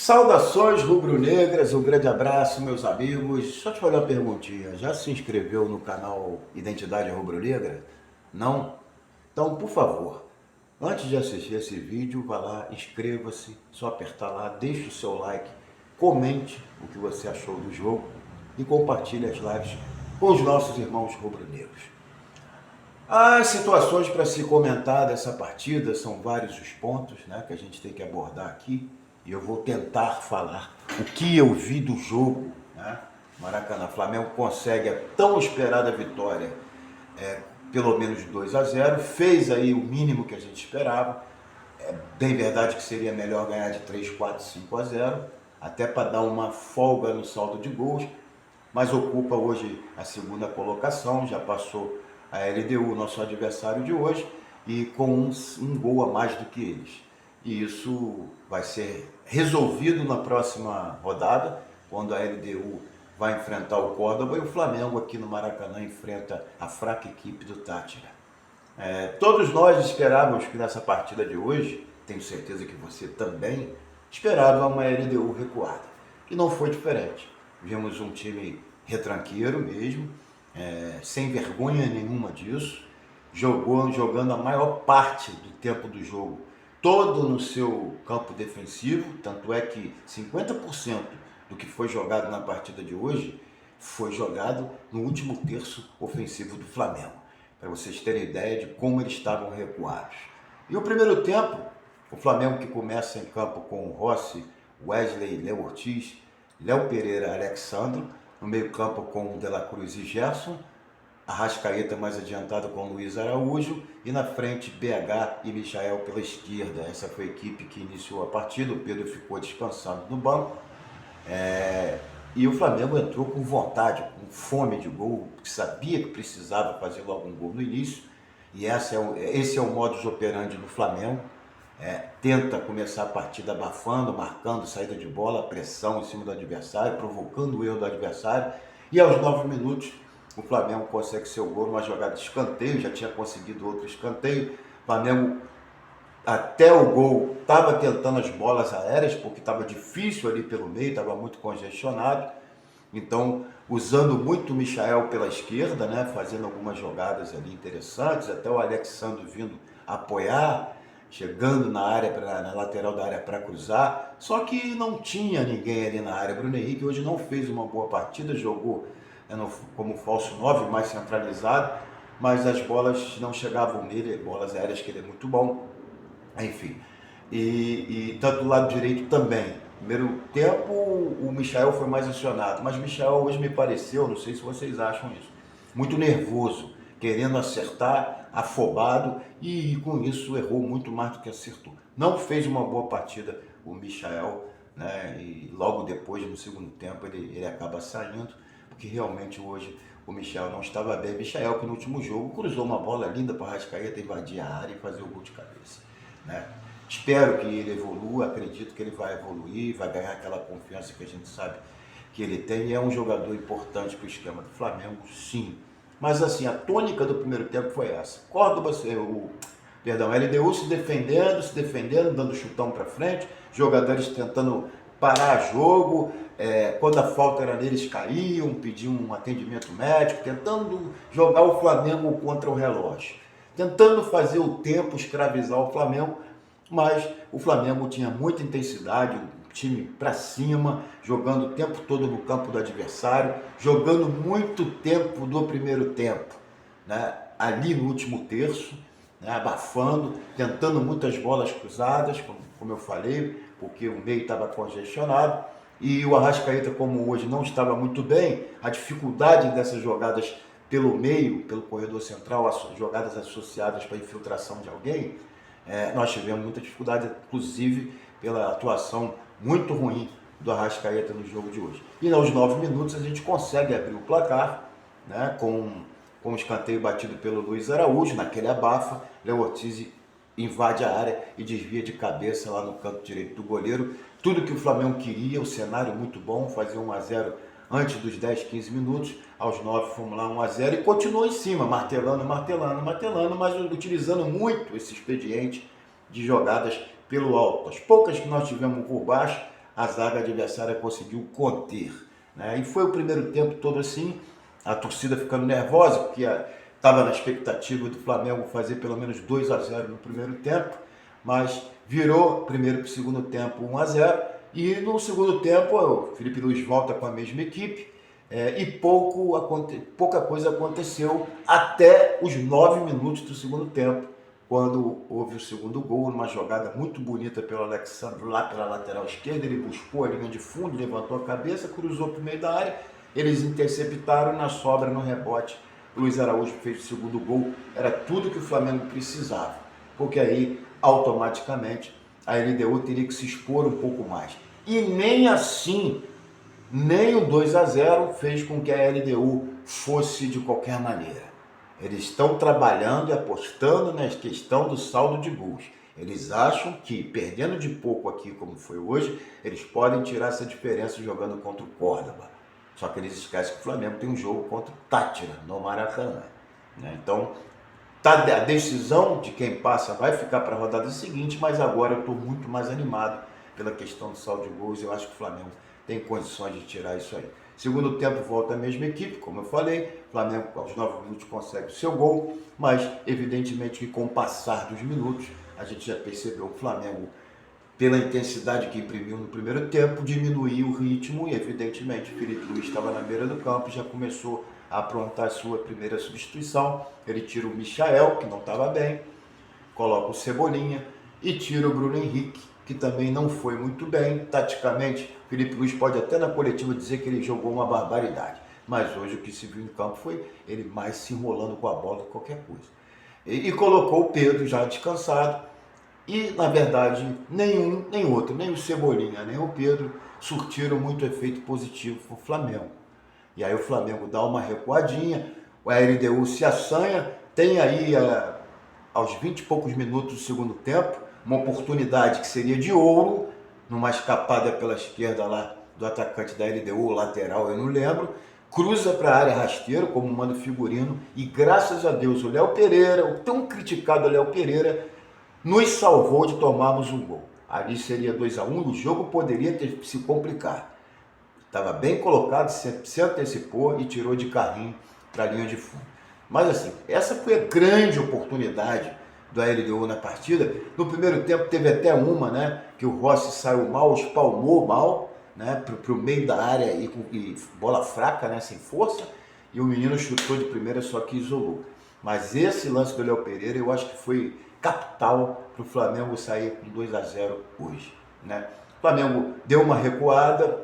Saudações rubro-negras, um grande abraço, meus amigos. Só te fazer uma perguntinha: já se inscreveu no canal Identidade Rubro-Negra? Não? Então, por favor, antes de assistir esse vídeo, vá lá, inscreva-se, só apertar lá, deixe o seu like, comente o que você achou do jogo e compartilhe as lives com os nossos irmãos rubro-negros. As situações para se comentar dessa partida são vários os pontos, né, que a gente tem que abordar aqui, e eu vou tentar falar o que eu vi do jogo, né? Maracanã, Flamengo consegue a tão esperada vitória, pelo menos 2-0, fez aí o mínimo que a gente esperava. É bem verdade que seria melhor ganhar de 3, 4, 5-0, até para dar uma folga no saldo de gols, mas ocupa hoje a segunda colocação, já passou a LDU, nosso adversário de hoje, e com um gol a mais do que eles. E isso vai ser resolvido na próxima rodada, quando a LDU vai enfrentar o Córdoba e o Flamengo aqui no Maracanã enfrenta a fraca equipe do Táchira. Todos nós esperávamos que nessa partida de hoje, tenho certeza que você também, esperava uma LDU recuada. E não foi diferente. Vimos um time retranqueiro mesmo, sem vergonha nenhuma disso, jogando a maior parte do tempo do jogo, todo no seu campo defensivo, tanto é que 50% do que foi jogado na partida de hoje foi jogado no último terço ofensivo do Flamengo, para vocês terem ideia de como eles estavam recuados. E o primeiro tempo, o Flamengo que começa em campo com o Rossi, Wesley, Léo Ortiz, Léo Pereira, Alexandro, no meio campo com o De La Cruz e Gerson, Arrascaeta mais adiantado com o Luiz Araújo, e na frente BH e Michael pela esquerda. Essa foi a equipe que iniciou a partida, o Pedro ficou descansando no banco, e o Flamengo entrou com vontade, com fome de gol, que sabia que precisava fazer logo um gol no início, e esse é o modus operandi do Flamengo. Tenta começar a partida abafando, marcando saída de bola, pressão em cima do adversário, provocando o erro do adversário, e aos 9 minutos o Flamengo consegue seu gol numa jogada de escanteio, já tinha conseguido outro escanteio. O Flamengo até o gol estava tentando as bolas aéreas, porque estava difícil ali pelo meio, estava muito congestionado. Então, usando muito o Michael pela esquerda, né, fazendo algumas jogadas ali interessantes, até o Alexandre vindo apoiar, chegando na área, na lateral da área para cruzar. Só que não tinha ninguém ali na área. Bruno Henrique hoje não fez uma boa partida, jogou como falso 9, mais centralizado, mas as bolas não chegavam nele, bolas aéreas que ele é muito bom. Enfim, e tanto do lado direito também. Primeiro tempo o Michael foi mais acionado, mas o Michael hoje me pareceu, não sei se vocês acham isso, muito nervoso, querendo acertar, afobado, e com isso errou muito mais do que acertou. Não fez uma boa partida o Michael, né? E logo depois, no segundo tempo, ele acaba saindo, porque realmente hoje o Michael não estava bem. Michael que no último jogo cruzou uma bola linda para Arrascaeta invadir a área e fazer o gol de cabeça, né? Espero que ele evolua, acredito que ele vai evoluir, vai ganhar aquela confiança que a gente sabe que ele tem, e é um jogador importante para o esquema do Flamengo, sim. Mas assim, a tônica do primeiro tempo foi essa. Córdoba, LDU se defendendo, dando chutão para frente, jogadores tentando parar jogo, quando a falta era neles caíam, pediam um atendimento médico, tentando jogar o Flamengo contra o relógio, tentando fazer o tempo escravizar o Flamengo, mas o Flamengo tinha muita intensidade, o time para cima, jogando o tempo todo no campo do adversário, jogando muito tempo do primeiro tempo, né, ali no último terço, né, abafando, tentando muitas bolas cruzadas, como eu falei, porque o meio estava congestionado, e o Arrascaeta, como hoje não estava muito bem, a dificuldade dessas jogadas pelo meio, pelo corredor central, as jogadas associadas para a infiltração de alguém, nós tivemos muita dificuldade, inclusive pela atuação muito ruim do Arrascaeta no jogo de hoje. E aos 9 minutos a gente consegue abrir o placar, né, com o escanteio batido pelo Luiz Araújo, naquele abafa, Léo Ortiz invade a área e desvia de cabeça lá no canto direito do goleiro. Tudo que o Flamengo queria, o cenário muito bom, fazer 1-0 antes dos 10, 15 minutos, aos 9 fomos lá 1-0 e continuou em cima, martelando, mas utilizando muito esse expediente de jogadas pelo alto. As poucas que nós tivemos por baixo, a zaga adversária conseguiu conter, né? E foi o primeiro tempo todo assim, a torcida ficando nervosa, porque estava na expectativa do Flamengo fazer pelo menos 2-0 no primeiro tempo, mas virou primeiro para o segundo tempo 1-0, e no segundo tempo o Felipe Luiz volta com a mesma equipe, e pouca coisa aconteceu até os 9 minutos do segundo tempo, quando houve o segundo gol, numa jogada muito bonita pelo Alexandre, lá pela lateral esquerda. Ele buscou a linha de fundo, levantou a cabeça, cruzou para o meio da área, eles interceptaram, na sobra, no rebote, Luiz Araújo fez o segundo gol. Era tudo que o Flamengo precisava, porque aí, automaticamente, a LDU teria que se expor um pouco mais. E nem assim, nem o 2-0 fez com que a LDU fosse de qualquer maneira. Eles estão trabalhando e apostando na questão do saldo de gols. Eles acham que, perdendo de pouco aqui, como foi hoje, eles podem tirar essa diferença jogando contra o Córdoba. Só que eles esquecem que o Flamengo tem um jogo contra o Tátira, no Maracanã, né? Então, a decisão de quem passa vai ficar para a rodada seguinte, mas agora eu estou muito mais animado pela questão do saldo de gols. Eu acho que o Flamengo tem condições de tirar isso aí. Segundo tempo, volta a mesma equipe, como eu falei. O Flamengo, aos 9 minutos, consegue o seu gol, mas evidentemente que com o passar dos minutos, a gente já percebeu que o Flamengo, pela intensidade que imprimiu no primeiro tempo, diminuiu o ritmo e, evidentemente, o Felipe Luiz estava na beira do campo e já começou a aprontar a sua primeira substituição. Ele tira o Michael, que não estava bem, coloca o Cebolinha e tira o Bruno Henrique, que também não foi muito bem. Taticamente, o Felipe Luiz pode até na coletiva dizer que ele jogou uma barbaridade, mas hoje o que se viu em campo foi ele mais se enrolando com a bola do que qualquer coisa. E colocou o Pedro já descansado. E, na verdade, nenhum, nem outro, nem o Cebolinha, nem o Pedro surtiram muito efeito positivo para o Flamengo. E aí o Flamengo dá uma recuadinha, o LDU se assanha, tem aí, aos 20 e poucos minutos do segundo tempo, uma oportunidade que seria de ouro, numa escapada pela esquerda lá do atacante da LDU, o lateral, eu não lembro, cruza para a área rasteiro, como manda o figurino, e graças a Deus o Léo Pereira, o tão criticado Léo Pereira, nos salvou de tomarmos um gol. Ali seria 2-1 e o jogo poderia ter se complicado. Estava bem colocado, se antecipou e tirou de carrinho para a linha de fundo. Mas assim, essa foi a grande oportunidade do LDU na partida. No primeiro tempo teve até uma, né, que o Rossi saiu mal, espalmou mal, né, para o meio da área e bola fraca, né, sem força, e o menino chutou de primeira, só que isolou. Mas esse lance do Léo Pereira eu acho que foi capital para o Flamengo sair com 2-0 hoje, né? O Flamengo deu uma recuada,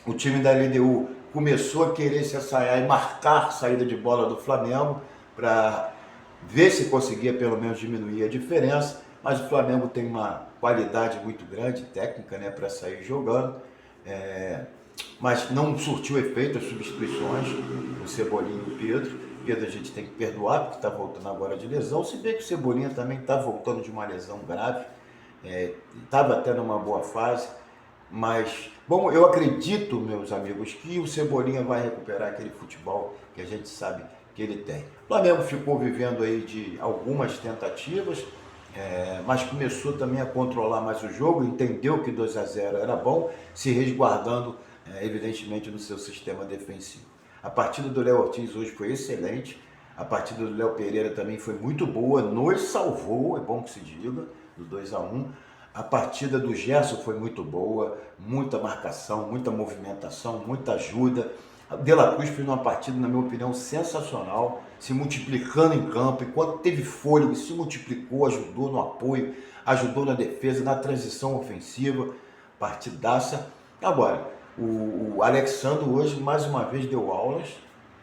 o time da LDU começou a querer se assaiar e marcar a saída de bola do Flamengo para ver se conseguia pelo menos diminuir a diferença, mas o Flamengo tem uma qualidade muito grande, técnica, né, para sair jogando, mas não surtiu efeito as substituições, o Cebolinha e o Pedro. Pedro a gente tem que perdoar, porque está voltando agora de lesão, se bem que o Cebolinha também está voltando de uma lesão grave, estava até numa boa fase, mas, bom, eu acredito, meus amigos, que o Cebolinha vai recuperar aquele futebol que a gente sabe que ele tem. O Flamengo ficou vivendo aí de algumas tentativas, mas começou também a controlar mais o jogo, entendeu que 2-0 era bom, se resguardando, evidentemente, no seu sistema defensivo. A partida do Léo Ortiz hoje foi excelente, a partida do Léo Pereira também foi muito boa, nos salvou, é bom que se diga, do 2-1. A partida do Gerson foi muito boa, muita marcação, muita movimentação, muita ajuda. A De La Cruz fez uma partida, na minha opinião, sensacional, se multiplicando em campo, enquanto teve fôlego, se multiplicou, ajudou no apoio, ajudou na defesa, na transição ofensiva, partidaça. Agora, o Alexandre hoje, mais uma vez, deu aulas,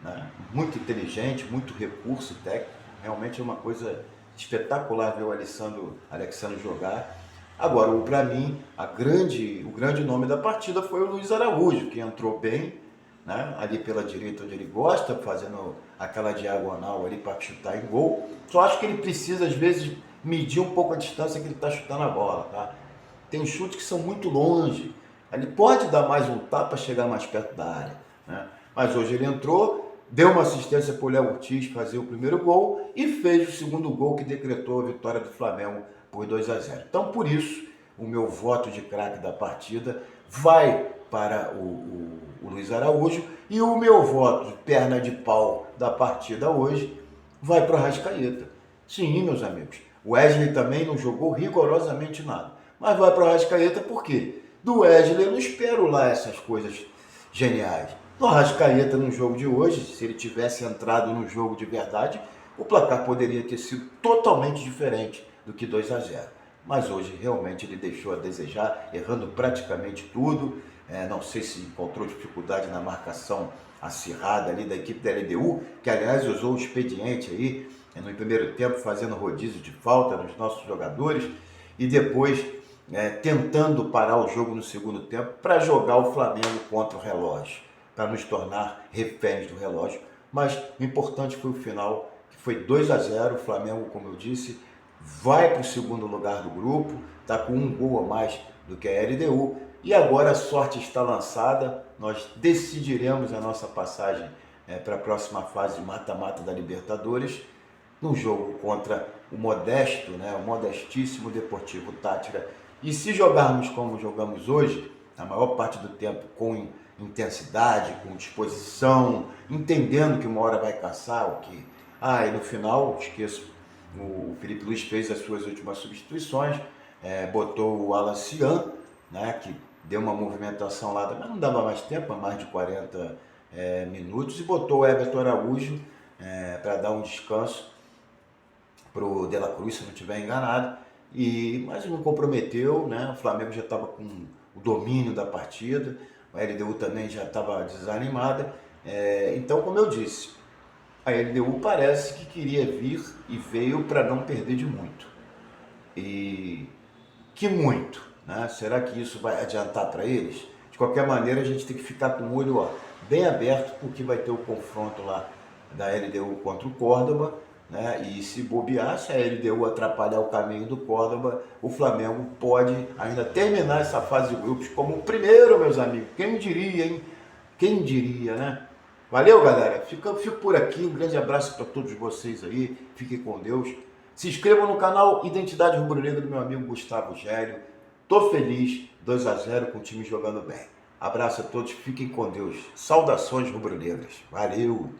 né? Muito inteligente, muito recurso técnico, realmente é uma coisa espetacular ver o Alexandre jogar. Agora, para mim, o grande nome da partida foi o Luiz Araújo, que entrou bem, né, ali pela direita onde ele gosta, fazendo aquela diagonal ali para chutar em gol. Só acho que ele precisa, às vezes, medir um pouco a distância que ele está chutando a bola, tá? Tem chutes que são muito longe. Ele pode dar mais um tapa, chegar mais perto da área, né? Mas hoje ele entrou, deu uma assistência para o Léo Ortiz fazer o primeiro gol e fez o segundo gol que decretou a vitória do Flamengo por 2-0. Então, por isso, o meu voto de craque da partida vai para o Luiz Araújo, e o meu voto, perna de pau da partida hoje, vai para o Arrascaeta. Sim, meus amigos, o Wesley também não jogou rigorosamente nada, mas vai para o Arrascaeta por quê? Do Wesley eu não espero lá essas coisas geniais. No Arrascaeta, no jogo de hoje, se ele tivesse entrado no jogo de verdade, o placar poderia ter sido totalmente diferente do que 2-0. Mas hoje realmente ele deixou a desejar, errando praticamente tudo. Não sei se encontrou dificuldade na marcação acirrada ali da equipe da LDU, que aliás usou o expediente aí no primeiro tempo, fazendo rodízio de falta nos nossos jogadores, e depois tentando parar o jogo no segundo tempo para jogar o Flamengo contra o relógio, para nos tornar reféns do relógio. Mas o importante foi o final, que foi 2-0. O Flamengo, como eu disse, vai para o segundo lugar do grupo, está com um gol a mais do que a LDU, e agora a sorte está lançada, nós decidiremos a nossa passagem para a próxima fase de mata-mata da Libertadores, no jogo contra o modesto, o modestíssimo Deportivo Táchira. E se jogarmos como jogamos hoje, a maior parte do tempo com intensidade, com disposição, entendendo que uma hora vai caçar, o que... e no final, esqueço, o Felipe Luiz fez as suas últimas substituições, botou o Alan Cian, que deu uma movimentação lá, mas não dava mais tempo, mais de 40 minutos, e botou o Everton Araújo para dar um descanso para o De La Cruz, se não estiver enganado, mas não comprometeu, o Flamengo já estava com o domínio da partida, a LDU também já estava desanimada, então, como eu disse, a LDU parece que queria vir e veio para não perder de muito. E que muito, Será que isso vai adiantar para eles? De qualquer maneira, a gente tem que ficar com o olho bem aberto, porque vai ter o confronto lá da LDU contra o Córdoba, e se bobear, se a LDU atrapalhar o caminho do Córdoba, o Flamengo pode ainda terminar essa fase de grupos como o primeiro, meus amigos. Quem diria, hein? Quem diria, né? Valeu, galera. Fico por aqui. Um grande abraço para todos vocês aí. Fiquem com Deus. Se inscrevam no canal Identidade Rubro-Negra do meu amigo Gustavo Gélio. Tô feliz. 2-0 com o time jogando bem. Abraço a todos. Fiquem com Deus. Saudações rubro-negras. Valeu.